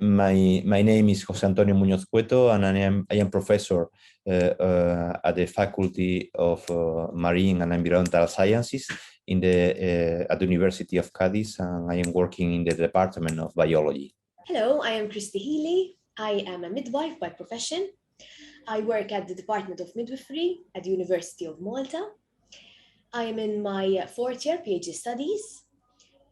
My name is José Antonio Muñoz Cueto, and I am professor at the Faculty of Marine and Environmental Sciences at the University of Cadiz, and I am working in the Department of Biology. Hello, I am Christie Healy. I am a midwife by profession. I work at the Department of Midwifery at the University of Malta. I am in my fourth year PhD studies,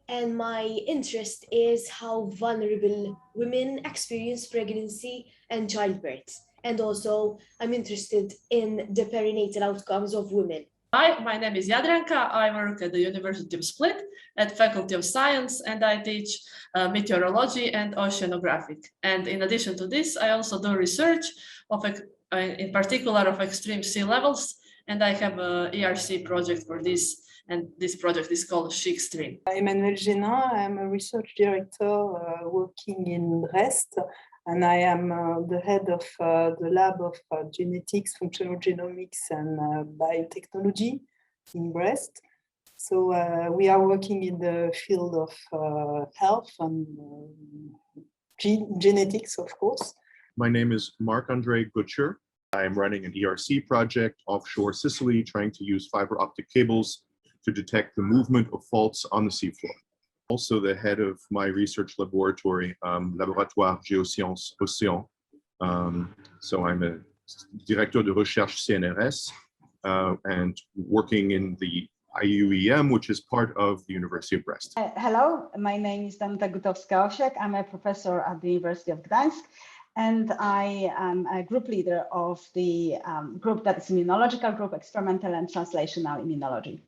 and my interest is how vulnerable women experience pregnancy and childbirth. And also, I'm interested in the perinatal outcomes of women. Hi, my name is Jadranka. I work at the University of Split at Faculty of Science, and I teach meteorology and oceanographic. And in addition to this, I also do research in particular of extreme sea levels, and I have a ERC project for this, and this project is called Stream. Emmanuel Génin, I'm a research director working in Brest, and I am the head of the lab of genetics, functional genomics, and biotechnology in Brest. So we are working in the field of health and genetics, of course. My name is Marc-André Gutcher. I am running an ERC project offshore Sicily, trying to use fiber optic cables to detect the movement of faults on the seafloor. Also the head of my research laboratory, Laboratoire Géosciences Océan. So I'm a directeur de recherche CNRS and working in the IUEM, which is part of the University of Brest. Hello, my name is Danuta Gutowska-Osiek. I'm a professor at the University of Gdańsk, and I am a group leader of the group that is immunological group, experimental and translational immunology.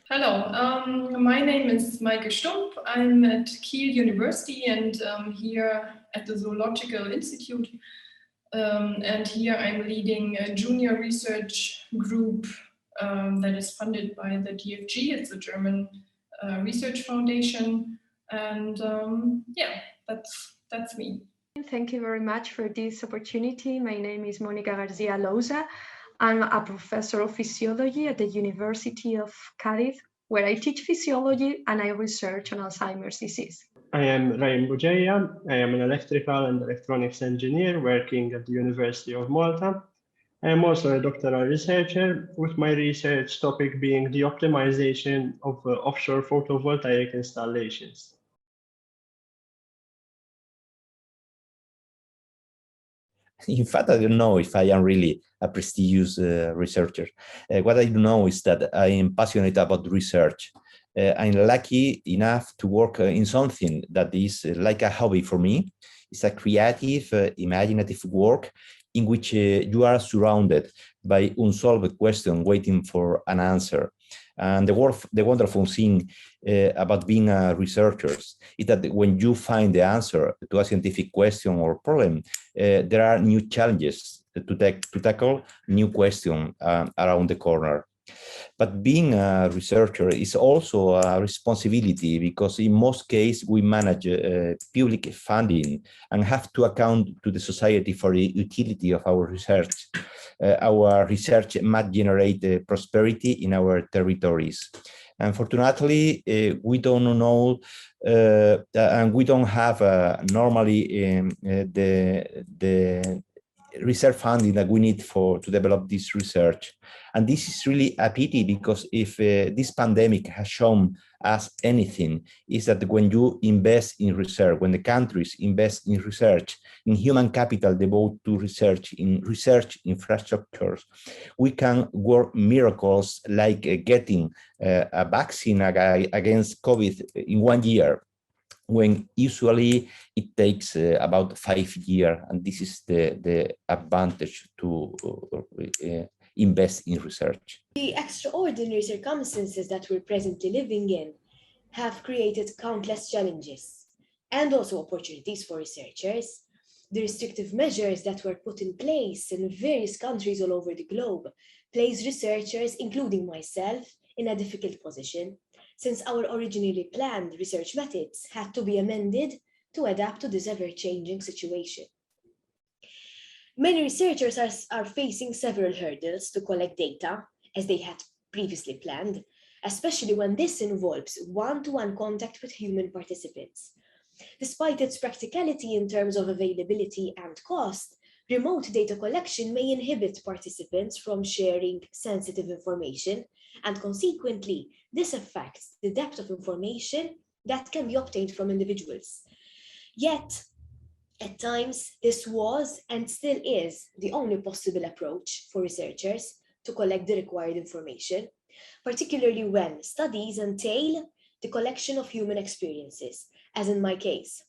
Hello, my name is Maike Schump. I'm at Kiel University and here at the Zoological Institute. And here I'm leading a junior research group that is funded by the DFG. It's a German research foundation. And yeah, that's me. Thank you very much for this opportunity. My name is Monica Garcia-Loza. I'm a professor of physiology at the University of Cadiz, where I teach physiology and I research on Alzheimer's disease. I am Rahim Boujaia. I am an electrical and electronics engineer working at the University of Malta. I am also a doctoral researcher, with my research topic being the optimization of offshore photovoltaic installations. In fact, I don't know if I am really a prestigious researcher. What I do know is that I am passionate about research. I'm lucky enough to work in something that is like a hobby for me. It's a creative, imaginative work in which you are surrounded by unsolved questions waiting for an answer. And the wonderful thing about being a researcher is that when you find the answer to a scientific question or problem, there are new challenges to tackle, new questions around the corner. But being a researcher is also a responsibility, because in most cases we manage public funding and have to account to the society for the utility of our research. Our research must generate prosperity in our territories. Unfortunately, we don't know and we don't have normally the research funding that we need to develop this research. And this is really a pity, because if this pandemic has shown us anything, is that when you invest in research, when the countries invest in research, in human capital devoted to research, in research infrastructures, we can work miracles like getting a vaccine against COVID in 1 year, when usually it takes about 5 years, and this is the advantage to invest in research. The extraordinary circumstances that we're presently living in have created countless challenges and also opportunities for researchers. The restrictive measures that were put in place in various countries all over the globe place researchers, including myself, in a difficult position, since our originally planned research methods had to be amended to adapt to this ever-changing situation. Many researchers are facing several hurdles to collect data, as they had previously planned, especially when this involves one-to-one contact with human participants. Despite its practicality in terms of availability and cost, remote data collection may inhibit participants from sharing sensitive information, and consequently, this affects the depth of information that can be obtained from individuals. Yet, at times, this was and still is the only possible approach for researchers to collect the required information, particularly when studies entail the collection of human experiences, as in my case.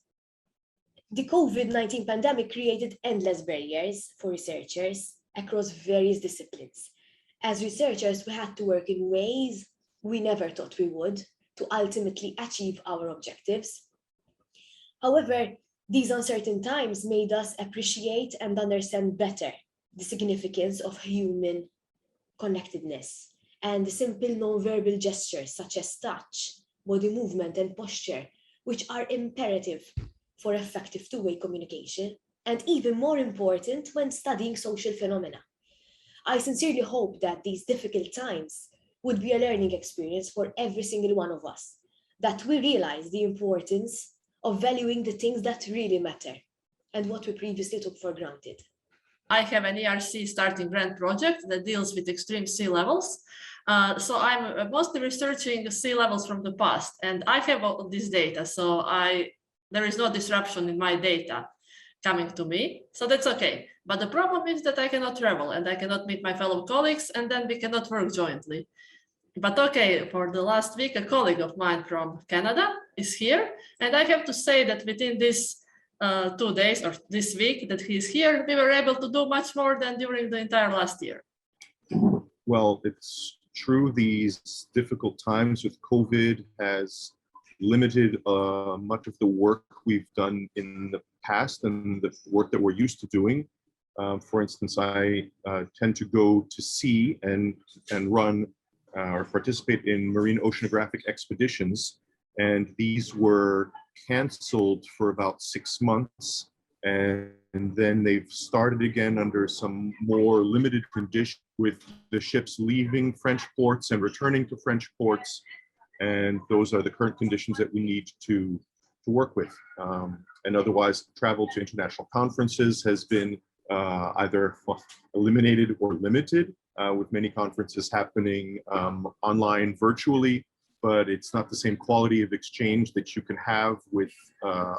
The COVID-19 pandemic created endless barriers for researchers across various disciplines. As researchers, we had to work in ways we never thought we would to ultimately achieve our objectives. However, these uncertain times made us appreciate and understand better the significance of human connectedness and the simple non-verbal gestures such as touch, body movement, and posture, which are imperative for effective two-way communication, and even more important when studying social phenomena. I sincerely hope that these difficult times would be a learning experience for every single one of us, that we realize the importance of valuing the things that really matter and what we previously took for granted. I have an ERC starting grant project that deals with extreme sea levels. So I'm mostly researching sea levels from the past, and I have all this data, so there is no disruption in my data coming to me, so that's okay. But the problem is that I cannot travel and I cannot meet my fellow colleagues, and then we cannot work jointly. But okay, for the last week, a colleague of mine from Canada is here, and I have to say that within this 2 days or this week that he's here, we were able to do much more than during the entire last year. Well, it's true, these difficult times with COVID has limited much of the work we've done in the past and the work that we're used to doing. For instance, I tend to go to sea and run or participate in marine oceanographic expeditions, and these were canceled for about 6 months, and then they've started again under some more limited conditions, with the ships leaving French ports and returning to French ports. And those are the current conditions that we need to work with. And otherwise, travel to international conferences has been either eliminated or limited, with many conferences happening online virtually, but it's not the same quality of exchange that you can have with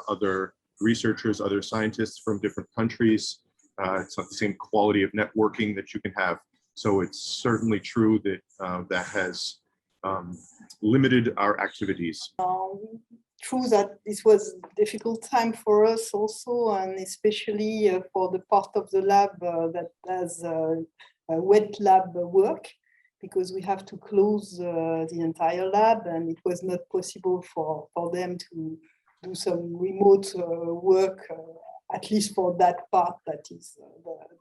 other researchers, other scientists from different countries. It's not the same quality of networking that you can have. So it's certainly true that that has limited our activities. True that this was a difficult time for us also, and especially for the part of the lab that does wet lab work, because we have to close the entire lab, and it was not possible for them to do some remote work, at least for that part that is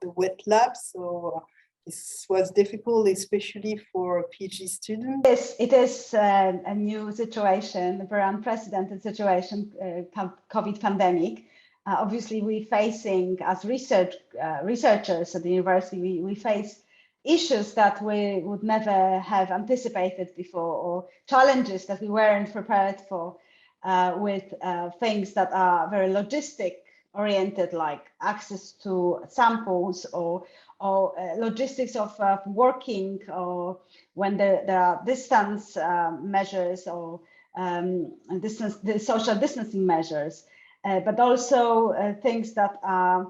the wet lab. So this was difficult, especially for PhD students. Yes, it is a new situation, a very unprecedented situation, COVID pandemic. Obviously, we're facing, as researchers at the university, we face issues that we would never have anticipated before, or challenges that we weren't prepared for, with things that are very logistic oriented, like access to samples or logistics of working, or when there are distance measures or the social distancing measures, but also things that are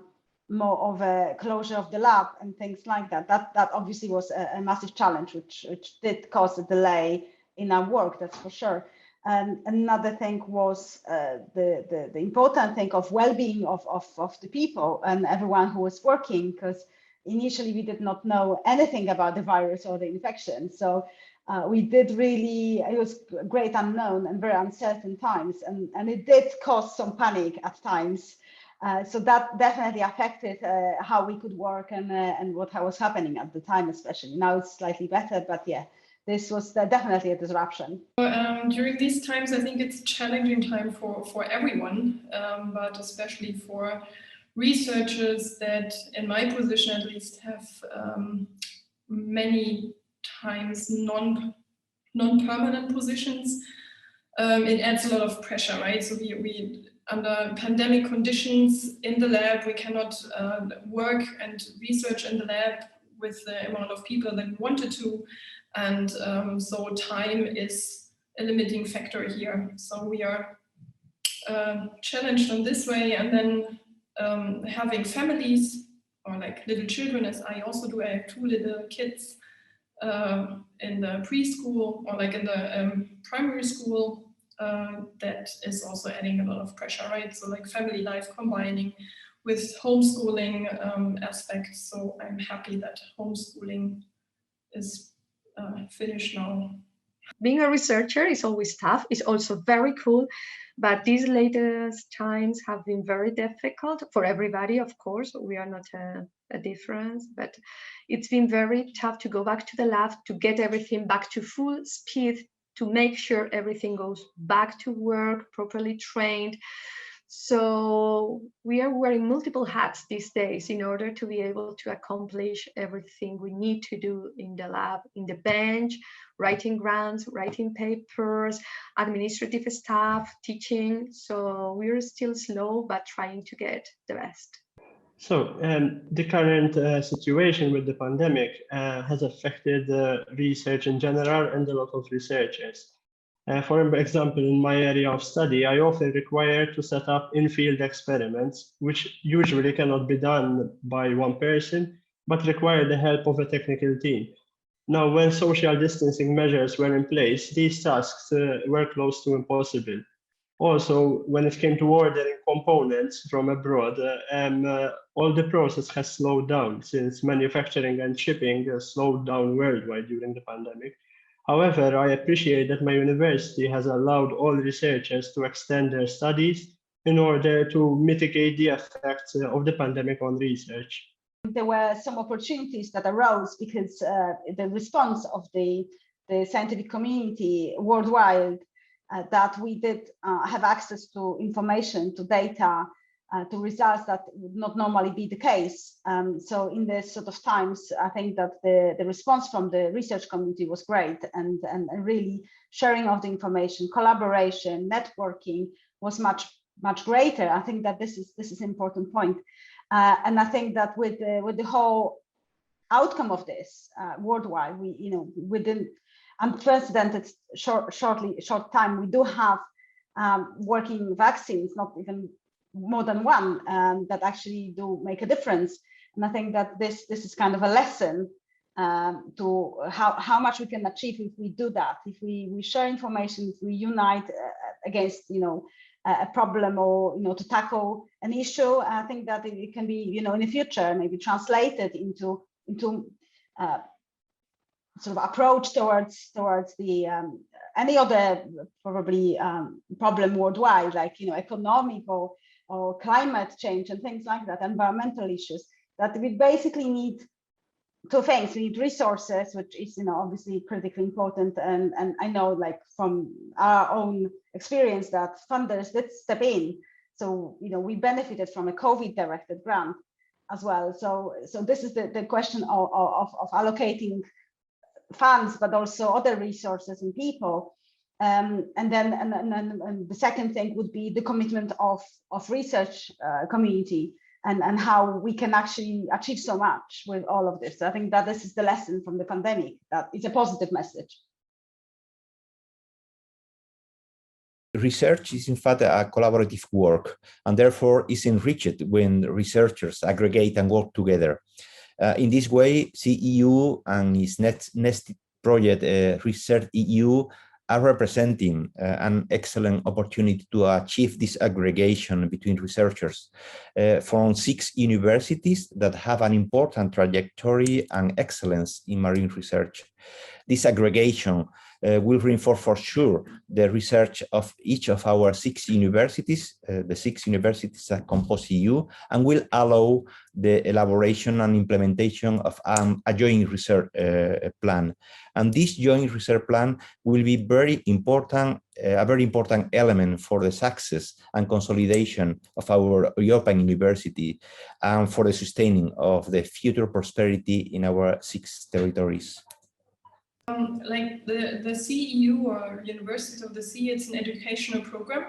more of a closure of the lab and things like that. That obviously was a massive challenge, which did cause a delay in our work, that's for sure. And another thing was the important thing of well-being of the people and everyone who was working, because initially we did not know anything about the virus or the infection. So we did really, it was a great unknown and very uncertain times, and it did cause some panic at times. So that definitely affected how we could work and what was happening at the time, especially. Now it's slightly better, but yeah, this was definitely a disruption. During these times, I think it's a challenging time for everyone, but especially for researchers that, in my position at least, have many times non-permanent positions. It adds a lot of pressure, right? So we under pandemic conditions in the lab, we cannot work and research in the lab with the amount of people that we wanted to. And so time is a limiting factor here. So we are challenged in this way. And then having families or like little children, as I also do, I have 2 little kids in the preschool or like in the primary school. That is also adding a lot of pressure, right? So like family life combining with homeschooling aspects. So I'm happy that homeschooling is finished now. Being a researcher is always tough. It's also very cool, but these latest times have been very difficult for everybody, of course. We are not a difference, but it's been very tough to go back to the lab, to get everything back to full speed, to make sure everything goes back to work, properly trained. So we are wearing multiple hats these days in order to be able to accomplish everything we need to do in the lab, in the bench, writing grants, writing papers, administrative staff, teaching. So we're still slow, but trying to get the best. So the current situation with the pandemic has affected research in general and a lot of researchers. For example, in my area of study, I often require to set up in-field experiments, which usually cannot be done by one person, but require the help of a technical team. Now, when social distancing measures were in place, these tasks were close to impossible. Also, when it came to ordering components from abroad, all the process has slowed down since manufacturing and shipping slowed down worldwide during the pandemic. However, I appreciate that my university has allowed all researchers to extend their studies in order to mitigate the effects of the pandemic on research. There were some opportunities that arose because the response of the scientific community worldwide that we did have access to information, to data, to results that would not normally be the case. So in this sort of times, I think that the response from the research community was great, and really sharing of the information, collaboration, networking was much greater. I think that this is an important point. And I think that with the whole outcome of this worldwide, within unprecedented short time, we do have working vaccines, not even more than one, that actually do make a difference. And I think that this is kind of a lesson to how much we can achieve if we do that, if we share information, if we unite against a problem, or to tackle an issue. I think that it can be in the future maybe translated into sort of approach towards the any other probably problem worldwide, like economic or climate change and things like that, environmental issues, that we basically need 2 things. We need resources, which is obviously critically important, and I know, like, from our own experience, that funders did step in. So we benefited from a COVID directed grant as well. So this is the question of allocating funds, but also other resources and people. And the second thing would be the commitment of research community and how we can actually achieve so much with all of this. So I think that this is the lesson from the pandemic, that it's a positive message. Research is in fact a collaborative work, and therefore is enriched when researchers aggregate and work together. In this way, CEU and its next project, Research EU, are representing an excellent opportunity to achieve this aggregation between researchers from 6 universities that have an important trajectory and excellence in marine research. This aggregation will reinforce for sure the research of each of our 6 universities, the 6 universities that compose EU, and will allow the elaboration and implementation of a joint research plan. And this joint research plan will be very important, a very important element for the success and consolidation of our European university, and for the sustaining of the future prosperity in our 6 territories. Like the CEU, or University of the Sea, it's an educational program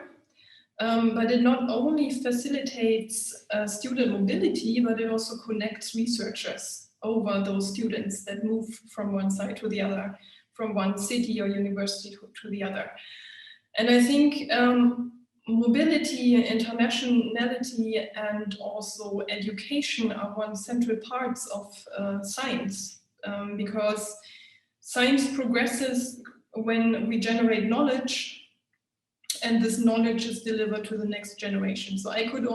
but it not only facilitates student mobility, but it also connects researchers over those students that move from one side to the other, from one city or university to the other. And I think mobility, internationality, and also education are one central parts of science, because science progresses when we generate knowledge, and this knowledge is delivered to the next generation. So I can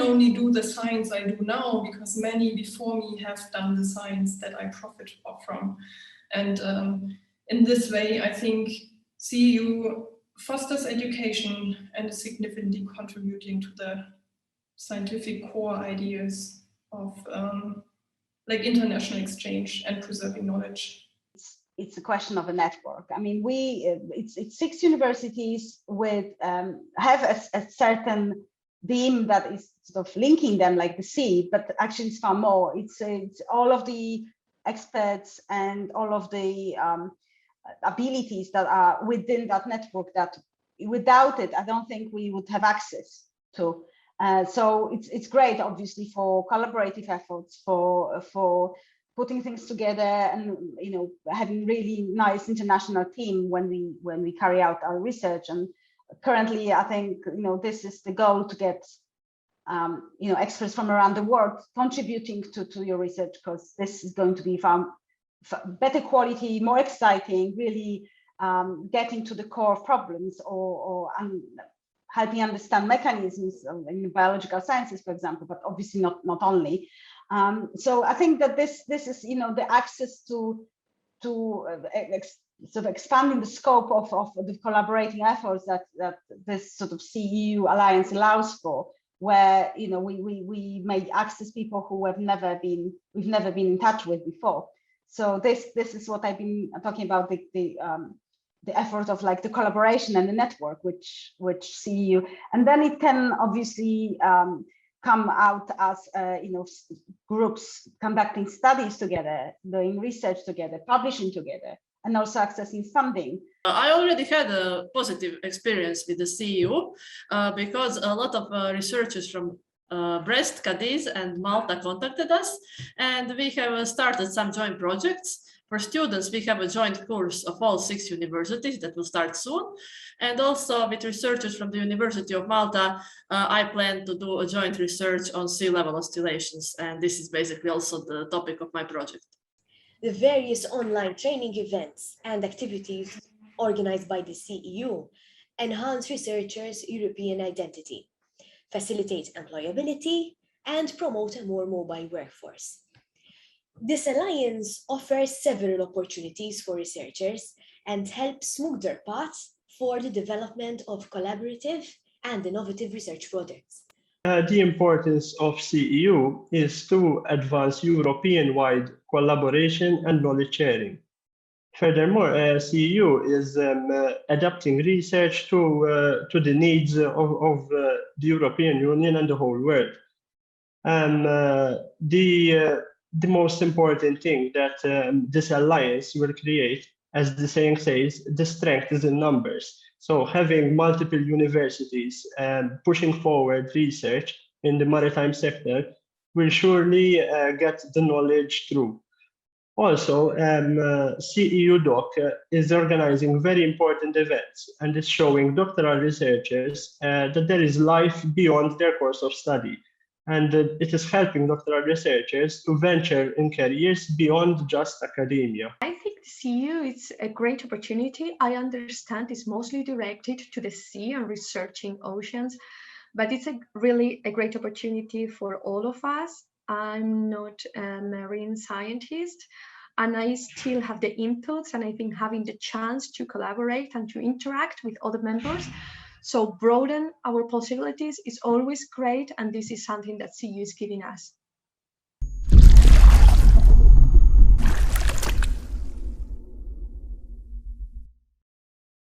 only do the science I do now because many before me have done the science that I profit from. And in this way, I think CEU fosters education and is significantly contributing to the scientific core ideas of like international exchange and preserving knowledge. It's a question of a network. I mean, it's 6 universities with have a certain beam that is sort of linking them like the sea, but actually it's far more. It's all of the experts and all of the abilities that are within that network that without it, I don't think we would have access to. So it's great, obviously, for collaborative efforts, for putting things together, and having really nice international team when we carry out our research. And currently, I think this is the goal, to get experts from around the world contributing to your research, because this is going to be far better quality, more exciting, really getting to the core of problems, or helping understand mechanisms in biological sciences, for example, but obviously not only. So I think that this is the access to sort of expanding the scope of the collaborating efforts that this sort of CEU alliance allows for, where we may access people who we've never been in touch with before. So this is what I've been talking about, the effort of like the collaboration and the network which CEU, and then it can obviously come out as groups conducting studies together, doing research together, publishing together, and also accessing funding. I already had a positive experience with the CEU because a lot of researchers from Brest, Cadiz, and Malta contacted us, and we have started some joint projects. For students, we have a joint course of all 6 universities that will start soon. And also with researchers from the University of Malta, I plan to do a joint research on sea level oscillations. And this is basically also the topic of my project. The various online training events and activities organized by the CEU enhance researchers' European identity, facilitate employability, and promote a more mobile workforce. This alliance offers several opportunities for researchers and helps smooth their paths for the development of collaborative and innovative research projects. The importance of CEU is to advance European-wide collaboration and knowledge sharing. Furthermore, CEU is adapting research to the needs of the European Union and the whole world. The most important thing that this alliance will create, as the saying says, the strength is in numbers. So having multiple universities pushing forward research in the maritime sector will surely get the knowledge through. Also, CEU Doc is organizing very important events and is showing doctoral researchers that there is life beyond their course of study. And it is helping doctoral researchers to venture in careers beyond just academia. I think the CEU is a great opportunity. I understand it's mostly directed to the sea and researching oceans, but it's really a great opportunity for all of us. I'm not a marine scientist, and I still have the inputs, and I think having the chance to collaborate and to interact with other members, so broaden our possibilities, is always great, and this is something that CEU is giving us.